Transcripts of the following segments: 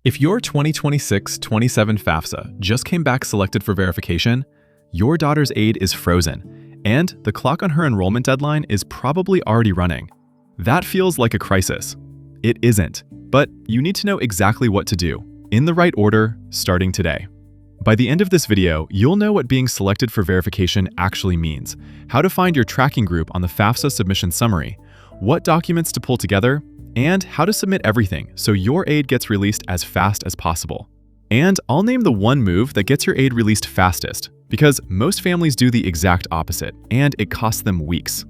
If your 2026-27 FAFSA just came back selected for verification, your daughter's aid is frozen, and the clock on her enrollment deadline is probably already running. That feels like a crisis. It isn't, but you need to know exactly what to do, in the right order, starting today. By the end of this video, you'll know what being selected for verification actually means, how to find your tracking group on the FAFSA Submission Summary, what documents to pull together, and how to submit everything so your aid gets released as fast as possible. And I'll name the one move that gets your aid released fastest, because most families do the exact opposite, and it costs them weeks.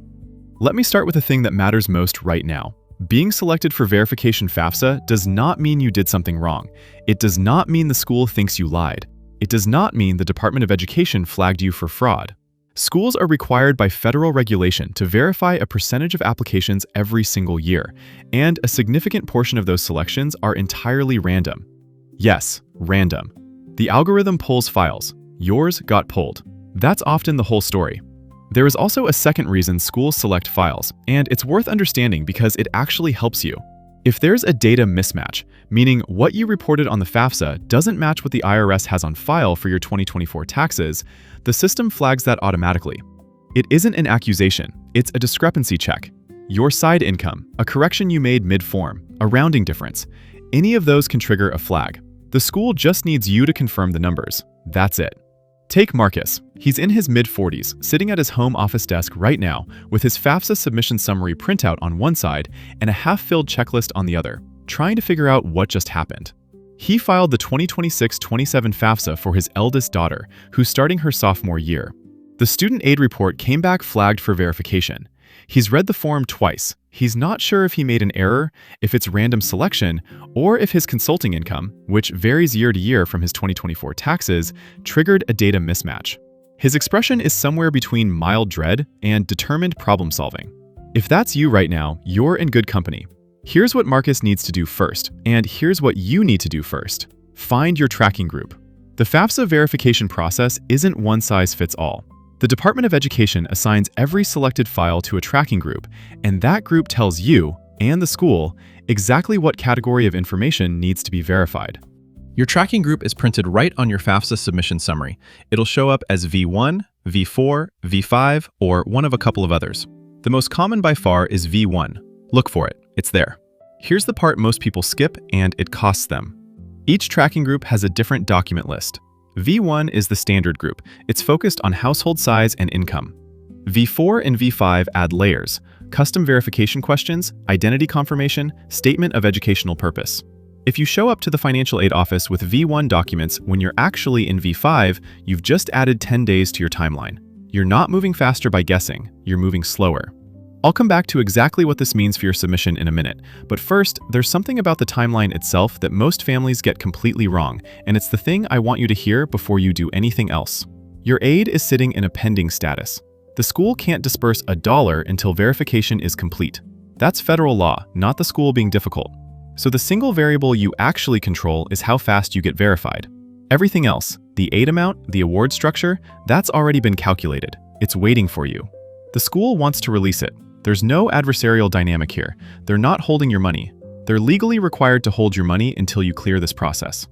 Let me start with the thing that matters most right now. Being selected for verification FAFSA does not mean you did something wrong. It does not mean the school thinks you lied. It does not mean the Department of Education flagged you for fraud. Schools are required by federal regulation to verify a percentage of applications every single year, and a significant portion of those selections are entirely random. Yes, random. The algorithm pulls files. Yours got pulled. That's often the whole story. There is also a second reason schools select files, and it's worth understanding because it actually helps you. If there's a data mismatch, meaning what you reported on the FAFSA doesn't match what the IRS has on file for your 2024 taxes, the system flags that automatically. It isn't an accusation, it's a discrepancy check. Your side income, a correction you made mid-form, a rounding difference, any of those can trigger a flag. The school just needs you to confirm the numbers. That's it. Take Marcus. He's in his mid-40s, sitting at his home office desk right now with his FAFSA Submission Summary printout on one side and a half-filled checklist on the other, trying to figure out what just happened. He filed the 2026-27 FAFSA for his eldest daughter, who's starting her sophomore year. The student aid report came back flagged for verification. He's read the form twice. He's not sure if he made an error, if it's random selection, or if his consulting income, which varies year to year from his 2024 taxes, triggered a data mismatch. His expression is somewhere between mild dread and determined problem solving. If that's you right now, you're in good company. Here's what Marcus needs to do first, and here's what you need to do first. Find your tracking group. The FAFSA verification process isn't one size fits all. The Department of Education assigns every selected file to a tracking group, and that group tells you, and the school, exactly what category of information needs to be verified. Your tracking group is printed right on your FAFSA submission summary. It'll show up as V1, V4, V5, or one of a couple of others. The most common by far is V1. Look for it, it's there. Here's the part most people skip, and it costs them. Each tracking group has a different document list. V1 is the standard group. It's focused on household size and income. V4 and V5 add layers, custom verification questions, identity confirmation, statement of educational purpose. If you show up to the financial aid office with V1 documents when you're actually in V5, you've just added 10 days to your timeline. You're not moving faster by guessing, you're moving slower. I'll come back to exactly what this means for your submission in a minute, but first, there's something about the timeline itself that most families get completely wrong, and it's the thing I want you to hear before you do anything else. Your aid is sitting in a pending status. The school can't disperse $1 until verification is complete. That's federal law, not the school being difficult. So the single variable you actually control is how fast you get verified. Everything else, the aid amount, the award structure, that's already been calculated. It's waiting for you. The school wants to release it. There's no adversarial dynamic here. They're not holding your money. They're legally required to hold your money until you clear this process.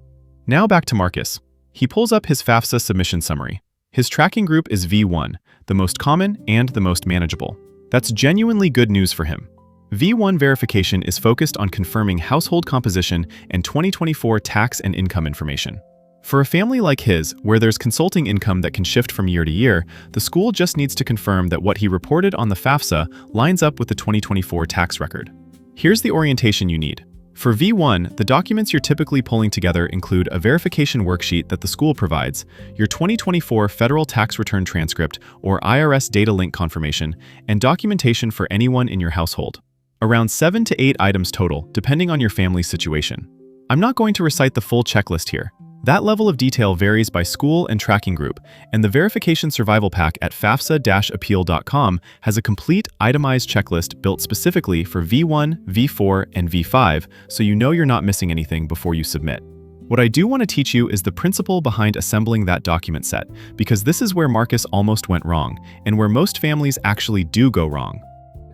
Now back to Marcus. He pulls up his FAFSA submission summary. His tracking group is V1, the most common and the most manageable. That's genuinely good news for him. V1 verification is focused on confirming household composition and 2024 tax and income information. For a family like his, where there's consulting income that can shift from year to year, the school just needs to confirm that what he reported on the FAFSA lines up with the 2024 tax record. Here's the orientation you need. For V1, the documents you're typically pulling together include a verification worksheet that the school provides, your 2024 federal tax return transcript or IRS data link confirmation, and documentation for anyone in your household. Around 7 to 8 items total, depending on your family's situation. I'm not going to recite the full checklist here. That level of detail varies by school and tracking group, and the Verification Survival Pack at FAFSA-appeal.com has a complete itemized checklist built specifically for V1, V4, and V5, so you know you're not missing anything before you submit. What I do want to teach you is the principle behind assembling that document set, because this is where Marcus almost went wrong, and where most families actually do go wrong.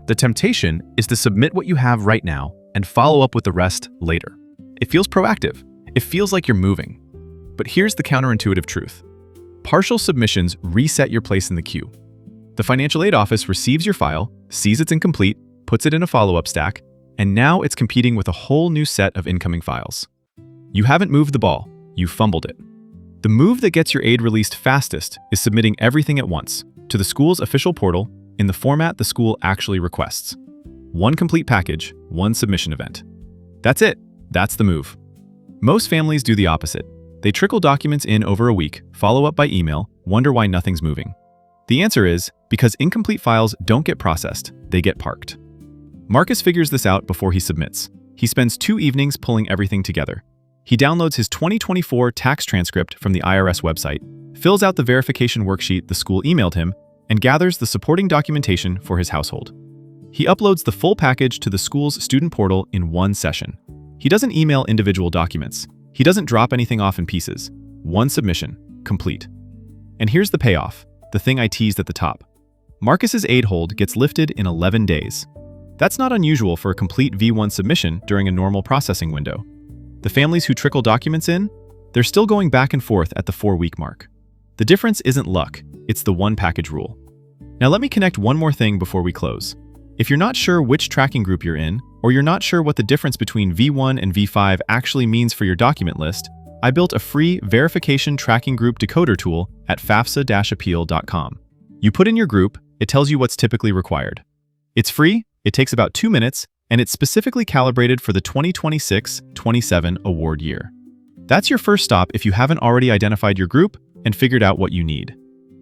The temptation is to submit what you have right now and follow up with the rest later. It feels proactive. It feels like you're moving. But here's the counterintuitive truth. Partial submissions reset your place in the queue. The financial aid office receives your file, sees it's incomplete, puts it in a follow-up stack, and now it's competing with a whole new set of incoming files. You haven't moved the ball, you fumbled it. The move that gets your aid released fastest is submitting everything at once to the school's official portal in the format the school actually requests. One complete package, one submission event. That's it. That's the move. Most families do the opposite. They trickle documents in over a week, follow up by email, wonder why nothing's moving. The answer is because incomplete files don't get processed, they get parked. Marcus figures this out before he submits. He spends 2 evenings pulling everything together. He downloads his 2024 tax transcript from the IRS website, fills out the verification worksheet the school emailed him, and gathers the supporting documentation for his household. He uploads the full package to the school's student portal in one session. He doesn't email individual documents. He doesn't drop anything off in pieces. One submission, complete. And here's the payoff, the thing I teased at the top. Marcus's aid hold gets lifted in 11 days. That's not unusual for a complete V1 submission during a normal processing window. The families who trickle documents in, they're still going back and forth at the 4-week mark. The difference isn't luck, it's the one package rule. Now let me connect one more thing before we close. If you're not sure which tracking group you're in, or you're not sure what the difference between V1 and V5 actually means for your document list, I built a free verification tracking group decoder tool at FAFSA-appeal.com. You put in your group, it tells you what's typically required. It's free, it takes about 2 minutes, and it's specifically calibrated for the 2026-27 award year. That's your first stop if you haven't already identified your group and figured out what you need.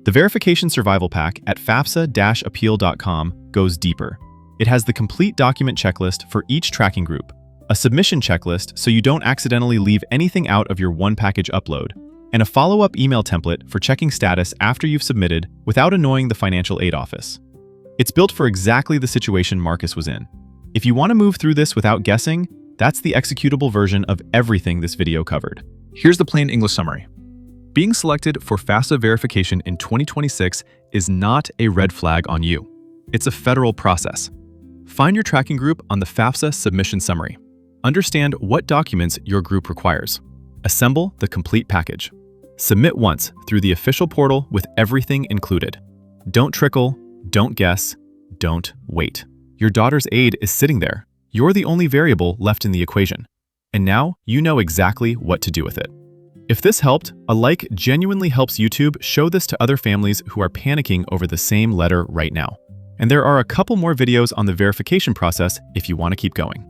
The Verification Survival Pack at FAFSA-appeal.com goes deeper. It has the complete document checklist for each tracking group, a submission checklist so you don't accidentally leave anything out of your one-package upload, and a follow-up email template for checking status after you've submitted without annoying the financial aid office. It's built for exactly the situation Marcus was in. If you want to move through this without guessing, that's the executable version of everything this video covered. Here's the plain English summary. Being selected for FAFSA verification in 2026 is not a red flag on you. It's a federal process. Find your tracking group on the FAFSA Submission Summary. Understand what documents your group requires. Assemble the complete package. Submit once through the official portal with everything included. Don't trickle, don't guess, don't wait. Your daughter's aid is sitting there. You're the only variable left in the equation. And now you know exactly what to do with it. If this helped, a like genuinely helps YouTube show this to other families who are panicking over the same letter right now. And there are a couple more videos on the verification process if you want to keep going.